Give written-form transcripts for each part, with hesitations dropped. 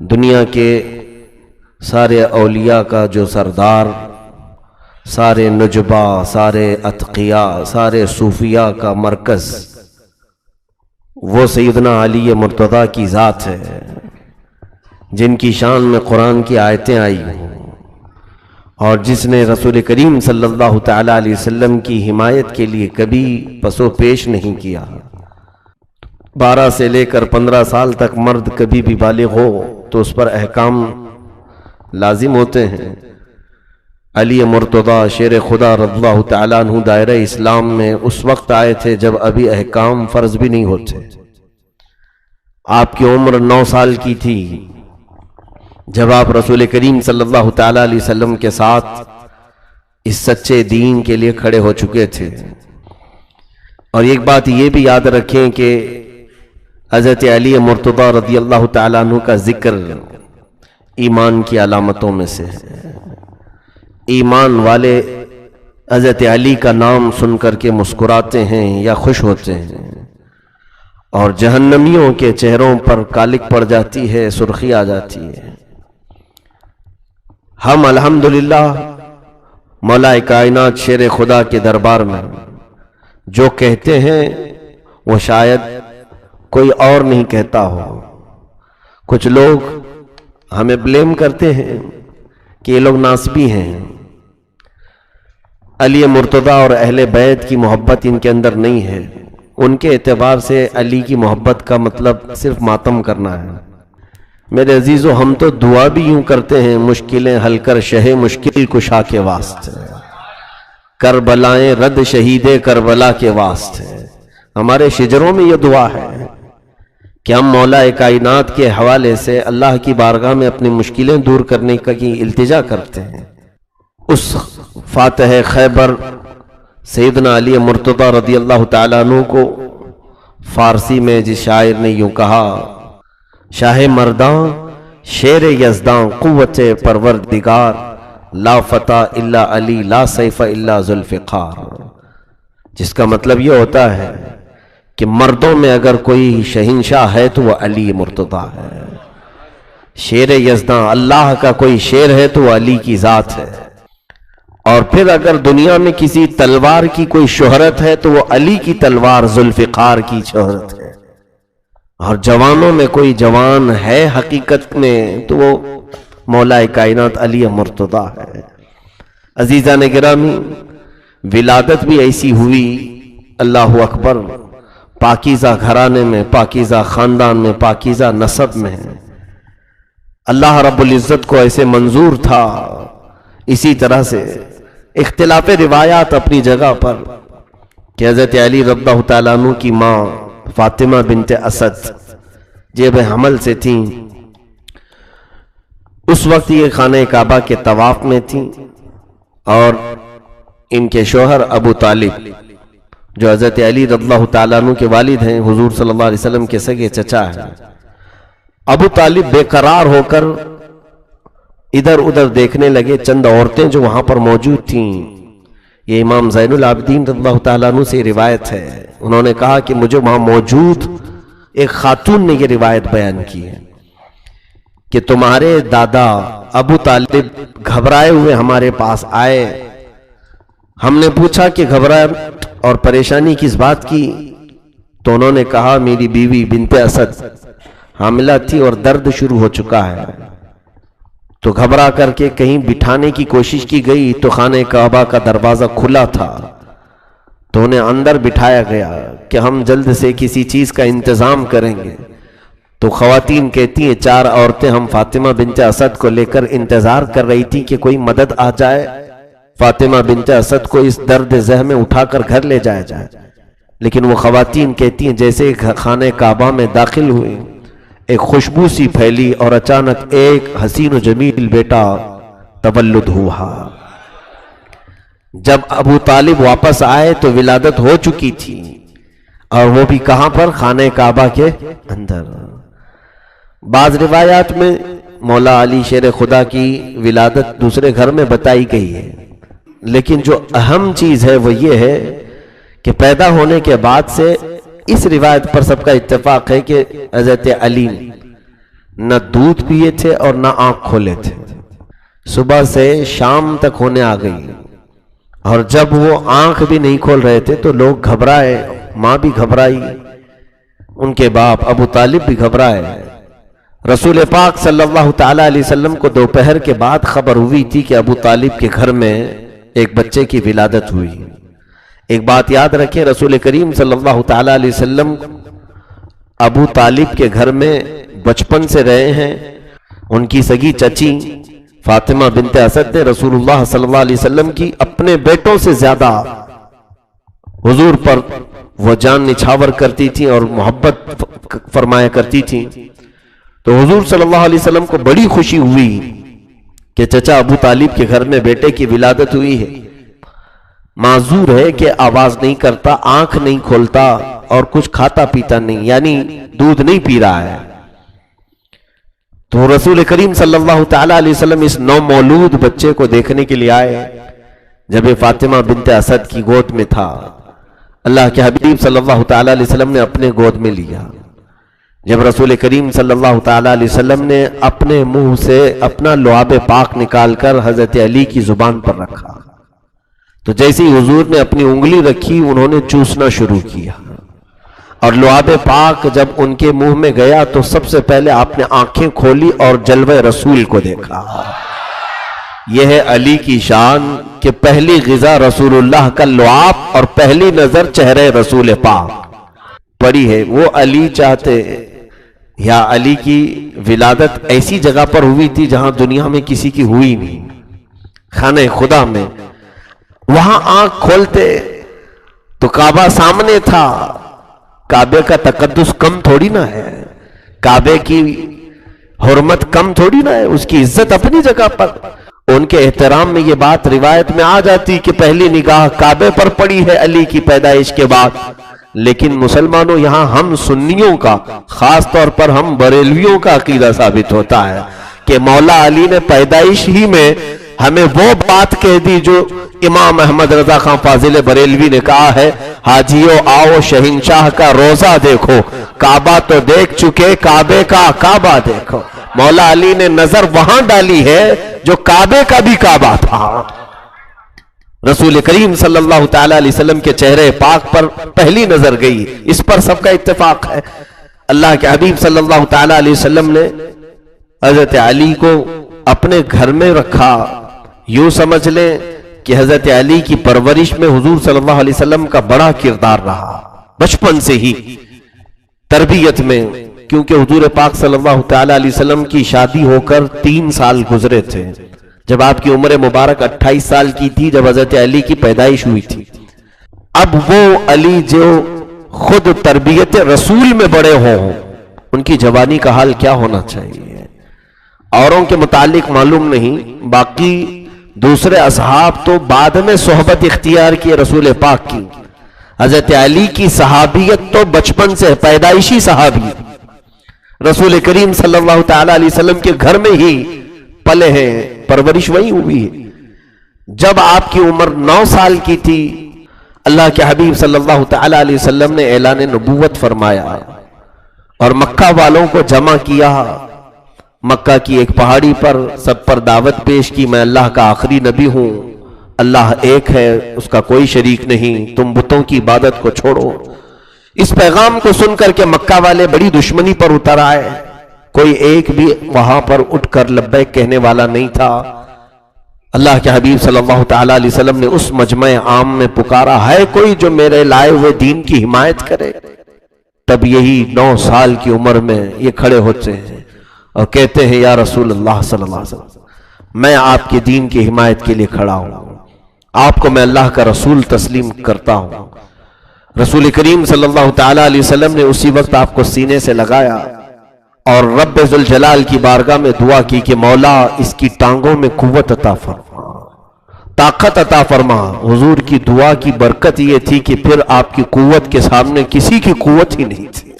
دنیا کے سارے اولیاء کا جو سردار، سارے نجبا، سارے اتقیاء، سارے صوفیاء کا مرکز وہ سیدنا علی مرتضیٰ کی ذات ہے، جن کی شان میں قرآن کی آیتیں آئی ہیں، اور جس نے رسول کریم صلی اللہ تعالیٰ علیہ وسلم کی حمایت کے لیے کبھی پسو پیش نہیں کیا۔ 12 سے لے کر 15 سال تک مرد کبھی بھی بالغ ہو تو اس پر احکام لازم ہوتے ہیں۔ علی مرتضیٰ شیر خدا رضی اللہ تعالیٰ عنہ دائرہ اسلام میں اس وقت آئے تھے جب ابھی احکام فرض بھی نہیں ہوتے۔ آپ کی عمر 9 سال کی تھی جب آپ رسول کریم صلی اللہ تعالیٰ علیہ وسلم کے ساتھ اس سچے دین کے لیے کھڑے ہو چکے تھے۔ اور ایک بات یہ بھی یاد رکھیں کہ حضرت علی مرتضیٰ رضی اللہ تعالیٰ عنہ کا ذکر ایمان کی علامتوں میں سے ہے۔ ایمان والے حضرت علی کا نام سن کر کے مسکراتے ہیں یا خوش ہوتے ہیں، اور جہنمیوں کے چہروں پر کالک پڑ جاتی ہے، سرخی آ جاتی ہے۔ ہم الحمدللہ مولا کائنات شیر خدا کے دربار میں جو کہتے ہیں وہ شاید کوئی اور نہیں کہتا ہو۔ کچھ لوگ ہمیں بلیم کرتے ہیں کہ یہ لوگ ناسبی ہیں، علی مرتضیٰ اور اہل بیت کی محبت ان کے اندر نہیں ہے۔ ان کے اعتبار سے علی کی محبت کا مطلب صرف ماتم کرنا ہے۔ میرے عزیزو، ہم تو دعا بھی یوں کرتے ہیں، مشکلیں حل کر شہ مشکل کشا کے واسطے، کربلائیں رد شہید کربلا کے واسطے۔ ہمارے شجروں میں یہ دعا ہے کہ ہم مولا کائنات کے حوالے سے اللہ کی بارگاہ میں اپنی مشکلیں دور کرنے کی التجا کرتے ہیں۔ اس فاتح خیبر سیدنا علی مرتضیٰ رضی اللہ تعالیٰ عنہ کو فارسی میں جس شاعر نے یوں کہا: شاہ مرداں شیر یزداں قوت پروردگار، لا فتح الا علی لا سیف الا ذوالفقار۔ جس کا مطلب یہ ہوتا ہے کہ مردوں میں اگر کوئی شہنشاہ ہے تو وہ علی مرتضیٰ ہے۔ شیر یزداں اللہ کا کوئی شیر ہے تو وہ علی کی ذات ہے۔ اور پھر اگر دنیا میں کسی تلوار کی کوئی شہرت ہے تو وہ علی کی تلوار ذوالفقار کی شہرت ہے۔ اور جوانوں میں کوئی جوان ہے حقیقت میں تو وہ مولا کائنات علی مرتضیٰ ہے۔ عزیزان گرامی، ولادت بھی ایسی ہوئی، اللہ اکبر، پاکیزہ گھرانے میں، پاکیزہ خاندان میں، پاکیزہ نسب میں۔ اللہ رب العزت کو ایسے منظور تھا۔ اسی طرح سے اختلاف روایات اپنی جگہ پر کہ حضرت علی رضی اللہ تعالیٰ عنہ کی ماں فاطمہ بنت اسد جیب حمل سے تھیں۔ اس وقت یہ خانہ کعبہ کے طواف میں تھیں، اور ان کے شوہر ابو طالب جو حضرت علی رضی اللہ تعالیٰ عنہ کے والد ہیں، حضور صلی اللہ علیہ وسلم کے سگے چچا ہیں، ابو طالب بے قرار ہو کر ادھر ادھر دیکھنے لگے۔ چند عورتیں جو وہاں پر موجود تھیں، یہ امام زین العابدین رضی اللہ تعالیٰ عنہ سے روایت ہے، انہوں نے کہا کہ مجھے وہاں موجود ایک خاتون نے یہ روایت بیان کی ہے کہ تمہارے دادا ابو طالب گھبرائے ہوئے ہمارے پاس آئے۔ ہم نے پوچھا کہ گھبراہٹ اور پریشانی کس بات کی؟ تو انہوں نے کہا میری بیوی بنت اسد حاملہ تھی اور درد شروع ہو چکا ہے۔ تو گھبرا کر کے کہیں بٹھانے کی کوشش کی گئی تو خانہ کعبہ کا دروازہ کھلا تھا، تو انہیں اندر بٹھایا گیا کہ ہم جلد سے کسی چیز کا انتظام کریں گے۔ تو خواتین کہتی ہیں 4 عورتیں ہم فاطمہ بنت اسد کو لے کر انتظار کر رہی تھی کہ کوئی مدد آ جائے، فاطمہ بنت اسد کو اس درد زہ میں اٹھا کر گھر لے جایا جائے۔ لیکن وہ خواتین کہتی ہیں جیسے خانہ کعبہ میں داخل ہوئے ایک خوشبو سی پھیلی اور اچانک ایک حسین و جمیل بیٹا تولد ہوا۔ جب ابو طالب واپس آئے تو ولادت ہو چکی تھی، اور وہ بھی کہاں پر؟ خانہ کعبہ کے اندر۔ بعض روایات میں مولا علی شیر خدا کی ولادت دوسرے گھر میں بتائی گئی ہے، لیکن جو اہم چیز ہے وہ یہ ہے کہ پیدا ہونے کے بعد سے اس روایت پر سب کا اتفاق ہے کہ حضرت علی نہ دودھ پیے تھے اور نہ آنکھ کھولے تھے. صبح سے شام تک ہونے آ گئی اور جب وہ آنکھ بھی نہیں کھول رہے تھے تو لوگ گھبرائے، ماں بھی گھبرائی، ان کے باپ ابو طالب بھی گھبرائے. رسول پاک صلی اللہ تعالی علیہ وسلم کو دوپہر کے بعد خبر ہوئی تھی کہ ابو طالب کے گھر میں ایک بچے کی ولادت ہوئی. ایک بات یاد رکھیں، رسول کریم صلی اللہ تعالی علیہ وسلم ابو طالب کے گھر میں بچپن سے رہے ہیں. ان کی سگی چچی فاطمہ بنت اسد نے رسول اللہ صلی اللہ علیہ وسلم کی اپنے بیٹوں سے زیادہ حضور پر وہ جان نچھاور کرتی تھی اور محبت فرمایا کرتی تھی. تو حضور صلی اللہ علیہ وسلم کو بڑی خوشی ہوئی کہ چچا ابو طالب کے گھر میں بیٹے کی ولادت ہوئی ہے. معذور ہے کہ آواز نہیں کرتا، آنکھ نہیں کھولتا اور کچھ کھاتا پیتا نہیں، یعنی دودھ نہیں پی رہا ہے. تو رسول کریم صلی اللہ تعالی علیہ وسلم اس نومولود بچے کو دیکھنے کے لیے آئے جب یہ فاطمہ بنت اسد کی گود میں تھا. اللہ کے حبیب صلی اللہ تعالی علیہ وسلم نے اپنے گود میں لیا. جب رسول کریم صلی اللہ تعالی علیہ وسلم نے اپنے منہ سے اپنا لعاب پاک نکال کر حضرت علی کی زبان پر رکھا تو جیسے ہی حضور نے اپنی انگلی رکھی انہوں نے چوسنا شروع کیا، اور لعاب پاک جب ان کے منہ میں گیا تو سب سے پہلے آپ نے آنکھیں کھولی اور جلوہ رسول کو دیکھا. یہ ہے علی کی شان کہ پہلی غذا رسول اللہ کا لعاب اور پہلی نظر چہرے رسول پاک پڑی ہے. وہ علی چاہتے یا علی کی ولادت ایسی جگہ پر ہوئی تھی جہاں دنیا میں کسی کی ہوئی نہیں، خانہ خدا میں. وہاں آنکھ کھولتے تو کعبہ سامنے تھا. کعبے کا تقدس کم تھوڑی نہ ہے، کعبے کی حرمت کم تھوڑی نہ ہے، اس کی عزت اپنی جگہ پر. ان کے احترام میں یہ بات روایت میں آ جاتی کہ پہلی نگاہ کعبے پر پڑی ہے علی کی پیدائش کے بعد. لیکن مسلمانوں یہاں ہم سنیوں کا، خاص طور پر ہم بریلویوں کا عقیدہ ثابت ہوتا ہے کہ مولا علی نے پیدائش ہی میں ہمیں وہ بات کہہ دی جو امام احمد رضا خان فاضل بریلوی نے کہا ہے، حاجیو آؤ شہنشاہ کا روزہ دیکھو، کعبہ تو دیکھ چکے کعبے کا کعبہ دیکھو. مولا علی نے نظر وہاں ڈالی ہے جو کعبے کا بھی کعبہ تھا. رسول کریم صلی اللہ تعالی علیہ وسلم کے چہرے پاک پر پہلی نظر گئی، اس پر سب کا اتفاق ہے. اللہ کے حبیب صلی اللہ تعالی علیہ وسلم نے حضرت علی کو اپنے گھر میں رکھا. یوں سمجھ لیں کہ حضرت علی کی پرورش میں حضور صلی اللہ علیہ وسلم کا بڑا کردار رہا، بچپن سے ہی تربیت میں. کیونکہ حضور پاک صلی اللہ تعالی علیہ وسلم کی شادی ہو کر 3 سال گزرے تھے جب آپ کی عمر مبارک 28 سال کی تھی، جب حضرت علی کی پیدائش ہوئی تھی. اب وہ علی جو خود تربیت رسول میں بڑے ہوں، ان کی جوانی کا حال کیا ہونا چاہیے. اوروں کے متعلق معلوم نہیں، باقی دوسرے اصحاب تو بعد میں صحبت اختیار کی رسول پاک کی. حضرت علی کی صحابیت تو بچپن سے پیدائشی صحابی، رسول کریم صلی اللہ تعالی علیہ وسلم کے گھر میں ہی پلے ہیں، پرورش وہی ہوئی ہے. جب آپ کی عمر 9 سال کی تھی، اللہ کے حبیب صلی اللہ تعالی علیہ وسلم نے اعلان نبوت فرمایا اور مکہ والوں کو جمع کیا. مکہ کی ایک پہاڑی پر سب پر دعوت پیش کی، میں اللہ کا آخری نبی ہوں، اللہ ایک ہے، اس کا کوئی شریک نہیں، تم بتوں کی عبادت کو چھوڑو. اس پیغام کو سن کر کے مکہ والے بڑی دشمنی پر اتر آئے. کوئی ایک بھی وہاں پر اٹھ کر لبیک کہنے والا نہیں تھا. اللہ کے حبیب صلی اللہ تعالی علیہ وسلم نے اس مجمع عام میں پکارا، ہے کوئی جو میرے لائے ہوئے دین کی حمایت کرے؟ تب یہی 9 سال کی عمر میں یہ کھڑے ہوتے ہیں اور کہتے ہیں، یا رسول اللہ صلی اللہ علیہ وسلم، میں آپ کے دین کی حمایت کے لیے کھڑا ہوں، آپ کو میں اللہ کا رسول تسلیم کرتا ہوں. رسول کریم صلی اللہ تعالی علیہ وسلم نے اسی وقت آپ کو سینے سے لگایا اور رب ذوالجلال کی بارگاہ میں دعا کی کہ مولا اس کی ٹانگوں میں قوت عطا فرما، طاقت عطا فرما. حضور کی دعا کی برکت یہ تھی کہ پھر آپ کی قوت کے سامنے کسی کی قوت ہی نہیں تھی.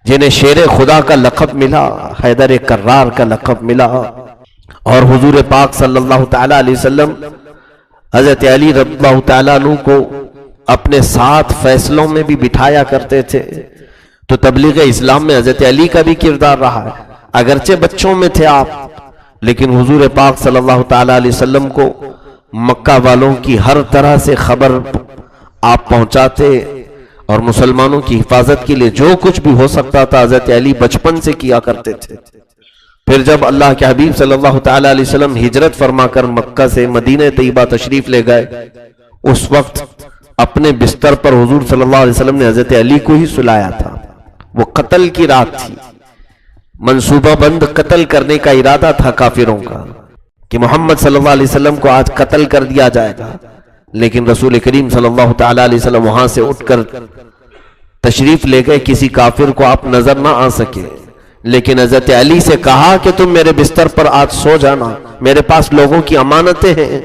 جنہیں شیر خدا کا لقب ملا، حیدر کرار کا لقب ملا، اور حضور پاک صلی اللہ تعالی علیہ وسلم حضرت علی رضی اللہ تعالیٰ عنہ کو اپنے ساتھ فیصلوں میں بھی بٹھایا کرتے تھے. تو تبلیغ اسلام میں حضرت علی کا بھی کردار رہا ہے. اگرچہ بچوں میں تھے آپ، لیکن حضور پاک صلی اللہ تعالی علیہ وسلم کو مکہ والوں کی ہر طرح سے خبر آپ پہنچاتے، اور مسلمانوں کی حفاظت کے لیے جو کچھ بھی ہو سکتا تھا حضرت علی بچپن سے کیا کرتے تھے۔ پھر جب اللہ کے حبیب صلی اللہ تعالی علیہ وسلم ہجرت فرما کر مکہ سے مدینہ طیبہ تشریف لے گئے، اس وقت اپنے بستر پر حضور صلی اللہ علیہ وسلم نے حضرت علی کو ہی سلایا تھا۔ وہ قتل کی رات تھی، منصوبہ بند قتل کرنے کا ارادہ تھا کافروں کا کہ محمد صلی اللہ علیہ وسلم کو آج قتل کر دیا جائے گا، لیکن رسول کریم صلی اللہ تعالی علیہ وسلم وہاں سے اٹھ کر تشریف لے گئے، کسی کافر کو آپ نظر نہ آ سکے، لیکن حضرت علی سے کہا کہ تم میرے بستر پر آج سو جانا، میرے پاس لوگوں کی امانتیں ہیں،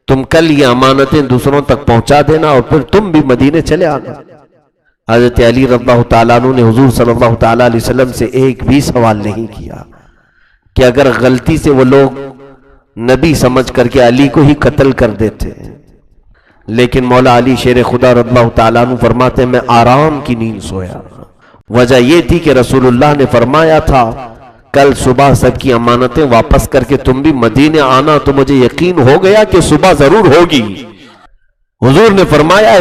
تم کل یہ امانتیں دوسروں تک پہنچا دینا اور پھر تم بھی مدینے چلے آنا۔ حضرت علی رضی اللہ تعالیٰ عنہ نے حضور صلی اللہ تعالیٰ علیہ وسلم سے ایک بھی سوال نہیں کیا کہ اگر غلطی سے وہ لوگ نبی سمجھ کر کے علی کو ہی قتل کر دیتے، لیکن مولا علی شیر خدا رضی اللہ تعالیٰ عنہ فرماتے ہیں میں آرام کی نیند سویا۔ وجہ یہ تھی کہ رسول اللہ نے فرمایا تھا کل صبح سب کی امانتیں واپس کر کے تم بھی مدینے آنا، تو مجھے یقین ہو گیا کہ صبح ضرور ہوگی۔ حضور نے فرمایا